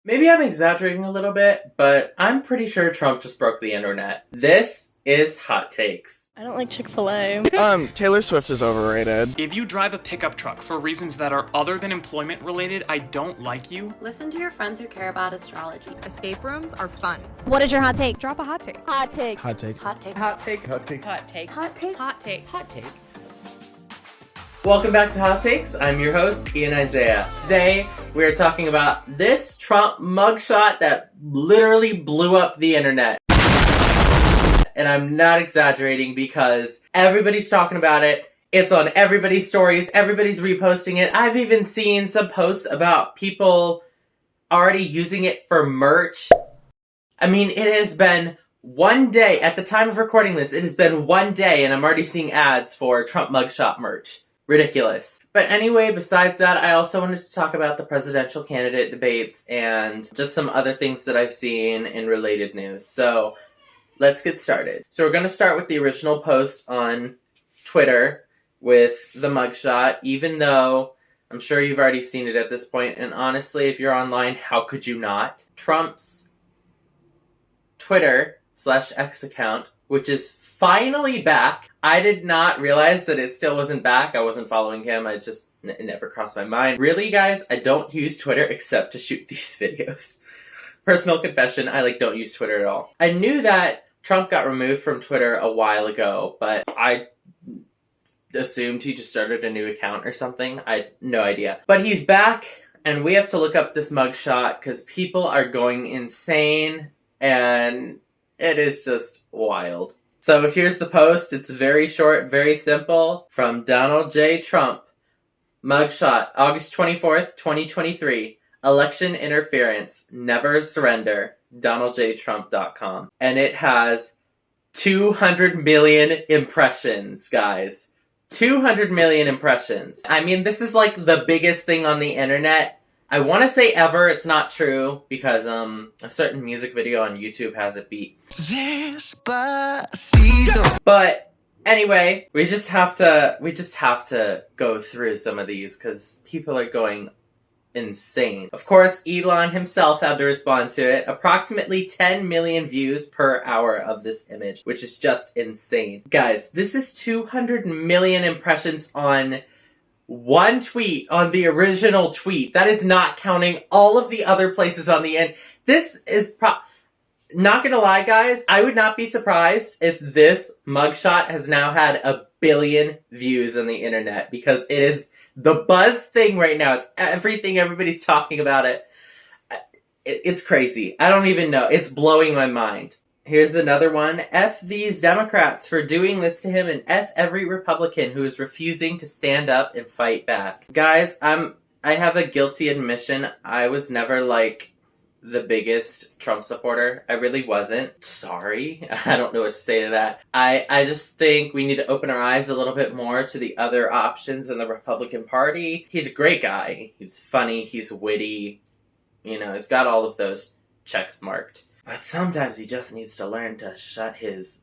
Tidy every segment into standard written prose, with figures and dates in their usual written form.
Maybe I'm exaggerating a little bit, but I'm pretty sure Trump just broke the internet. This is Hot Takes. I don't like Chick-fil-A. Taylor Swift is overrated. If you drive a pickup truck for reasons that are other than employment related, I don't like you. Listen to your friends who care about astrology. Escape rooms are fun. What is your hot take? Drop a hot take. Hot take. Hot take. Hot take. Hot take. Hot take. Hot take. Hot take. Hot take. Hot take. Welcome back to Hot Takes. I'm your host, Ian Isaiah. Today, we are talking about this Trump mugshot that literally blew up the internet. And I'm not exaggerating because everybody's talking about it. It's on everybody's stories. Everybody's reposting it. I've even seen some posts about people already using it for merch. I mean, it has been one day, at the time of recording this, it has been one day and I'm already seeing ads for Trump mugshot merch. Ridiculous. But anyway, besides that, I also wanted to talk about the presidential candidate debates and just some other things that I've seen in related news. So, let's get started. So we're going to start with the original post on Twitter with the mugshot, even though I'm sure you've already seen it at this point, and honestly, if you're online, how could you not? Trump's Twitter/X account, which is finally back. I did not realize that it still wasn't back. I wasn't following him. It never crossed my mind. Really, guys, I don't use Twitter except to shoot these videos. Personal confession, I don't use Twitter at all. I knew that Trump got removed from Twitter a while ago, but I assumed he just started a new account or something. I had no idea. But he's back, and we have to look up this mugshot because people are going insane, and it is just wild. So here's the post. It's very short, very simple. From Donald J. Trump. Mugshot, August 24th, 2023. Election interference. Never surrender. DonaldJTrump.com. And it has 200 million impressions, guys. 200 million impressions. I mean, this is the biggest thing on the internet. I want to say ever. It's not true because a certain music video on YouTube has it beat. Despacito. But anyway, we just have to go through some of these because people are going insane. Of course, Elon himself had to respond to it. Approximately 10 million views per hour of this image, which is just insane. Guys, this is 200 million impressions on one tweet, on the original tweet. That is not counting all of the other places on the end. This is not gonna lie, guys, I would not be surprised if this mugshot has now had 1 billion views on the internet because it is the buzz thing right now. It's everything. Everybody's talking about it. It's crazy. I don't even know. It's blowing my mind. Here's another one. F these Democrats for doing this to him, and F every Republican who is refusing to stand up and fight back. Guys, I have a guilty admission. I was never the biggest Trump supporter. I really wasn't. Sorry. I don't know what to say to that. I just think we need to open our eyes a little bit more to the other options in the Republican Party. He's a great guy. He's funny. He's witty. He's got all of those checks marked. But sometimes he just needs to learn to shut his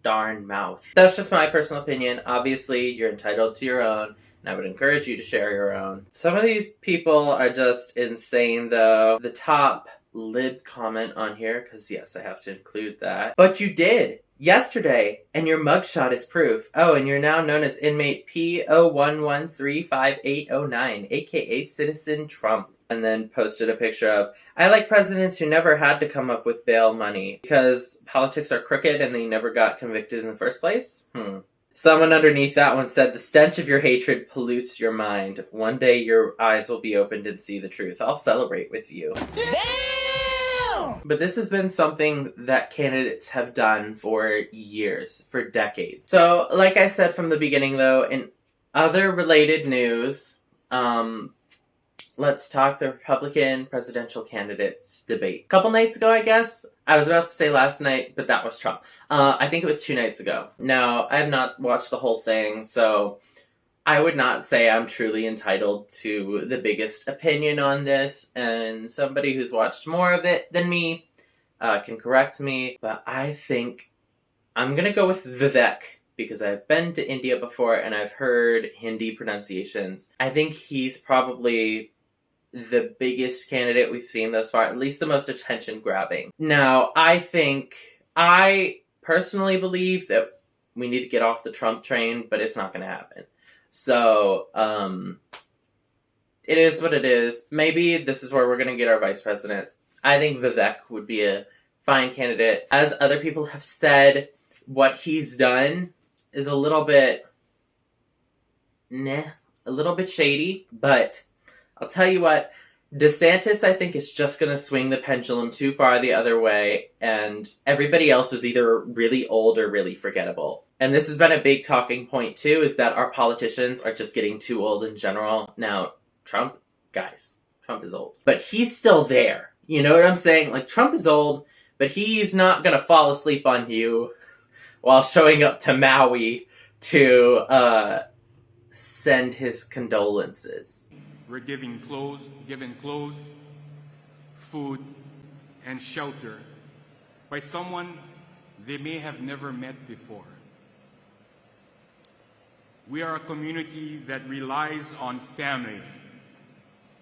darn mouth. That's just my personal opinion. Obviously, you're entitled to your own, and I would encourage you to share your own. Some of these people are just insane, though. The top lib comment on here, because yes, I have to include that. But you did yesterday, and your mugshot is proof. Oh, and you're now known as inmate P01135809, aka Citizen Trump. And then posted a picture of, I like presidents who never had to come up with bail money because politics are crooked and they never got convicted in the first place? Someone underneath that one said, the stench of your hatred pollutes your mind. One day your eyes will be opened and see the truth. I'll celebrate with you. Damn! But this has been something that candidates have done for years, for decades. So, like I said from the beginning though, in other related news, let's talk the Republican presidential candidates debate. A couple nights ago, I guess. I was about to say last night, but that was Trump. I think it was 2 nights ago. Now, I have not watched the whole thing, so I would not say I'm truly entitled to the biggest opinion on this, and somebody who's watched more of it than me can correct me, but I think I'm gonna go with Vivek because I've been to India before and I've heard Hindi pronunciations. I think he's probably the biggest candidate we've seen thus far, at least the most attention-grabbing. Now, I personally believe that we need to get off the Trump train, but it's not going to happen. So, it is what it is. Maybe this is where we're going to get our vice president. I think Vivek would be a fine candidate. As other people have said, what he's done is a little bit shady, but I'll tell you what, DeSantis, I think, is just going to swing the pendulum too far the other way, and everybody else was either really old or really forgettable. And this has been a big talking point, too, is that our politicians are just getting too old in general. Now, Trump is old. But he's still there. You know what I'm saying? Like, Trump is old, but he's not going to fall asleep on you while showing up to Maui to send his condolences. We're giving clothes, food, and shelter by someone they may have never met before. We are a community that relies on family,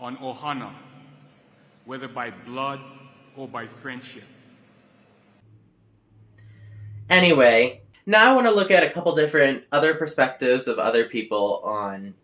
on ohana, whether by blood or by friendship. Anyway, now I want to look at a couple different other perspectives of other people on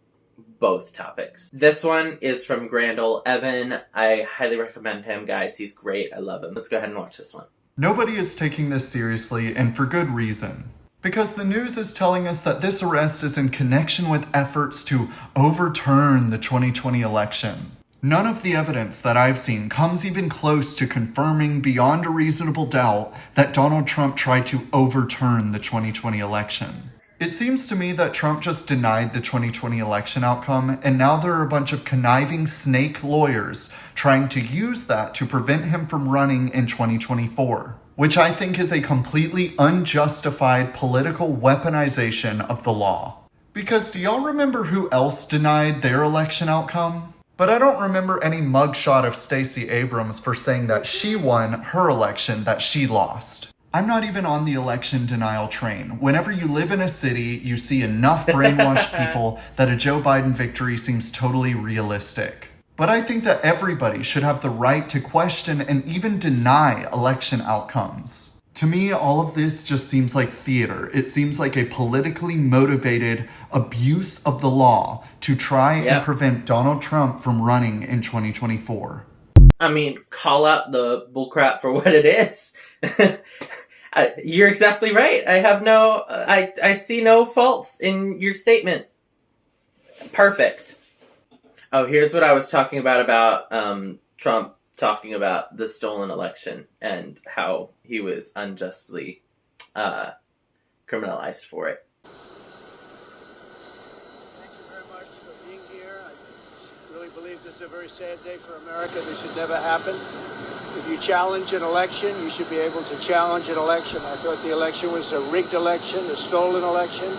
both topics. This one is from Grand Ol' Evan. I highly recommend him, guys. He's great. I love him. Let's go ahead and watch this one. Nobody is taking this seriously, and for good reason. Because the news is telling us that this arrest is in connection with efforts to overturn the 2020 election. None of the evidence that I've seen comes even close to confirming beyond a reasonable doubt that Donald Trump tried to overturn the 2020 election. It seems to me that Trump just denied the 2020 election outcome, and now there are a bunch of conniving snake lawyers trying to use that to prevent him from running in 2024. Which I think is a completely unjustified political weaponization of the law. Because do y'all remember who else denied their election outcome? But I don't remember any mugshot of Stacey Abrams for saying that she won her election that she lost. I'm not even on the election denial train. Whenever you live in a city, you see enough brainwashed people that a Joe Biden victory seems totally realistic. But I think that everybody should have the right to question and even deny election outcomes. To me, all of this just seems like theater. It seems like a politically motivated abuse of the law to try and prevent Donald Trump from running in 2024. I mean, call out the bullcrap for what it is. You're exactly right. I see no faults in your statement. Perfect. Oh, here's what I was talking about Trump talking about the stolen election and how he was unjustly criminalized for it. Thank you very much for being here. I really believe this is a very sad day for America. This should never happen. If you challenge an election, you should be able to challenge an election. I thought the election was a rigged election, a stolen election.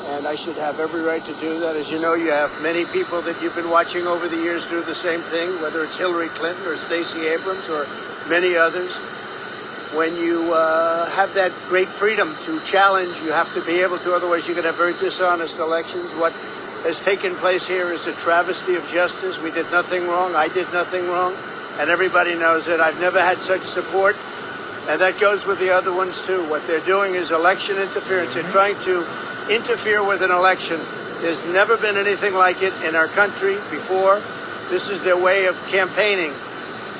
And I should have every right to do that. As you know, you have many people that you've been watching over the years do the same thing, whether it's Hillary Clinton or Stacey Abrams or many others. When you have that great freedom to challenge, you have to be able to, otherwise you're going to have very dishonest elections. What has taken place here is a travesty of justice. We did nothing wrong. I did nothing wrong. And everybody knows it. I've never had such support. And that goes with the other ones, too. What they're doing is election interference. They're trying to interfere with an election. There's never been anything like it in our country before. This is their way of campaigning.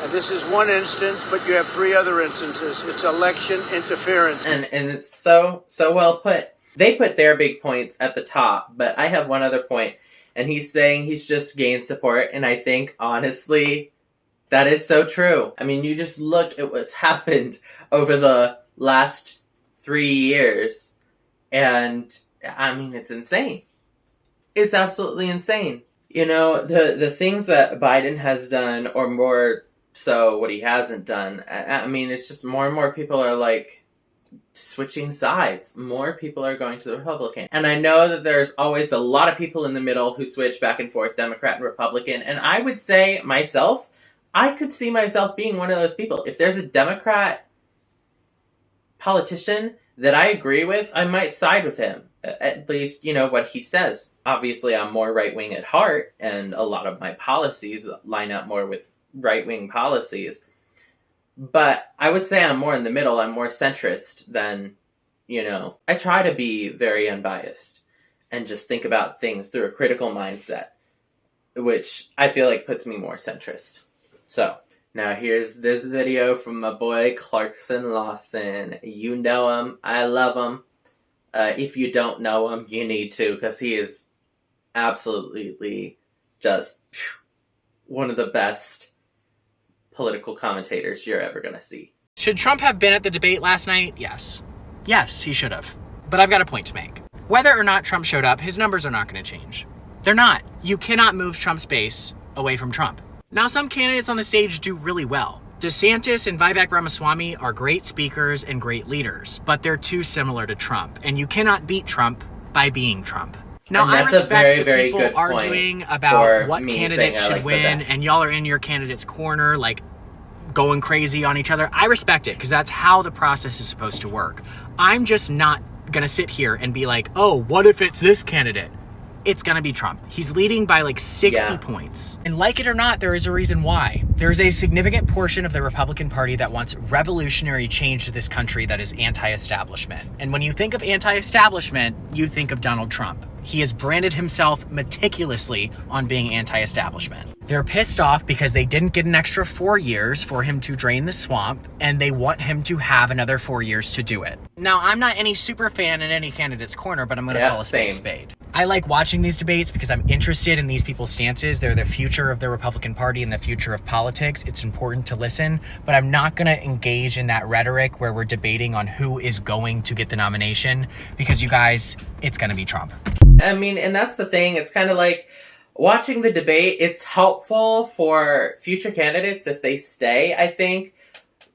And this is one instance, but you have three other instances. It's election interference. And it's so well put. They put their big points at the top, but I have one other point. And he's saying he's just gained support. And I think, honestly, that is so true. I mean, you just look at what's happened over the last 3 years. And I mean, it's insane. It's absolutely insane. You know, the things that Biden has done, or more so what he hasn't done, I mean, it's just more and more people are like switching sides. More people are going to the Republican. And I know that there's always a lot of people in the middle who switch back and forth, Democrat and Republican. And I would say myself, I could see myself being one of those people. If there's a Democrat politician that I agree with, I might side with him. at least, what he says. Obviously, I'm more right-wing at heart, and a lot of my policies line up more with right-wing policies. But I would say I'm more in the middle. I'm more centrist than, I try to be very unbiased and just think about things through a critical mindset, which I feel like puts me more centrist. So, now here's this video from my boy Clarkson Lawson. You know him. I love him. If you don't know him, you need to, because he is absolutely just one of the best political commentators you're ever going to see. Should Trump have been at the debate last night? Yes. Yes, he should have. But I've got a point to make. Whether or not Trump showed up, his numbers are not going to change. They're not. You cannot move Trump's base away from Trump. Now, some candidates on the stage do really well. DeSantis and Vivek Ramaswamy are great speakers and great leaders, but they're too similar to Trump, and you cannot beat Trump by being Trump. Now, I respect the people arguing about what candidate should win, and y'all are in your candidate's corner, like, going crazy on each other. I respect it, because that's how the process is supposed to work. I'm just not gonna sit here and be like, oh, what if it's this candidate? It's gonna be Trump. He's leading by like 60 points. And like it or not, there is a reason why. There is a significant portion of the Republican Party that wants revolutionary change to this country that is anti-establishment. And when you think of anti-establishment, you think of Donald Trump. He has branded himself meticulously on being anti-establishment. They're pissed off because they didn't get an extra 4 years for him to drain the swamp, and they want him to have another 4 years to do it. Now, I'm not any super fan in any candidate's corner, but I'm gonna call a spade a spade. I like watching these debates because I'm interested in these people's stances. They're the future of the Republican Party and the future of politics. It's important to listen, but I'm not gonna engage in that rhetoric where we're debating on who is going to get the nomination, because you guys, it's gonna be Trump. I mean, and that's the thing. It's kind of like watching the debate. It's helpful for future candidates if they stay, I think.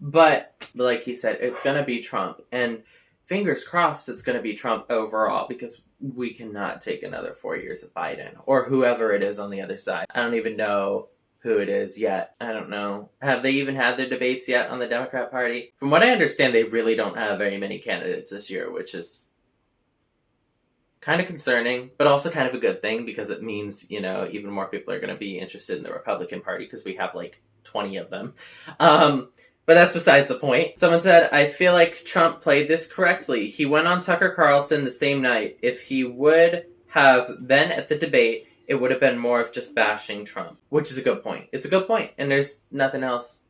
But like he said, it's going to be Trump. And fingers crossed it's going to be Trump overall, because we cannot take another 4 years of Biden or whoever it is on the other side. I don't even know who it is yet. I don't know. Have they even had their debates yet on the Democrat Party? From what I understand, they really don't have very many candidates this year, which is kind of concerning, but also kind of a good thing, because it means, even more people are going to be interested in the Republican Party, because we have like 20 of them. But that's besides the point. Someone said, I feel like Trump played this correctly. He went on Tucker Carlson the same night. If he would have been at the debate, it would have been more of just bashing Trump, which is a good point. It's a good point, and there's nothing else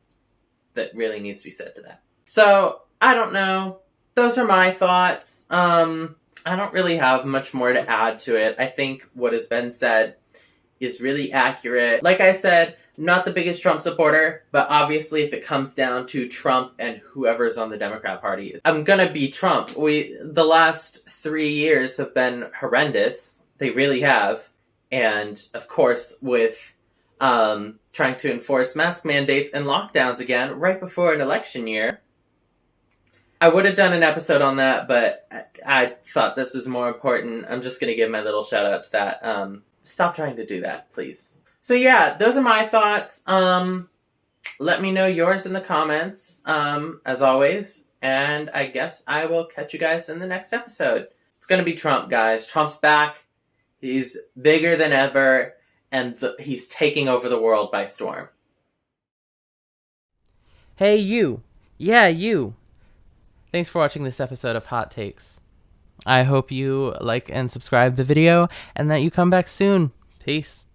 that really needs to be said to that. So, I don't know. Those are my thoughts. I don't really have much more to add to it. I think what has been said is really accurate. Like I said, not the biggest Trump supporter, but obviously if it comes down to Trump and whoever's on the Democrat Party, I'm gonna be Trump. The last 3 years have been horrendous. They really have. And of course, with trying to enforce mask mandates and lockdowns again right before an election year, I would have done an episode on that, but I thought this was more important. I'm just going to give my little shout out to that. Stop trying to do that, please. So yeah, those are my thoughts. Let me know yours in the comments, as always. And I guess I will catch you guys in the next episode. It's going to be Trump, guys. Trump's back. He's bigger than ever, and he's taking over the world by storm. Hey, you. Yeah, you. Thanks for watching this episode of Hot Takes. I hope you like and subscribe the video, and that you come back soon. Peace.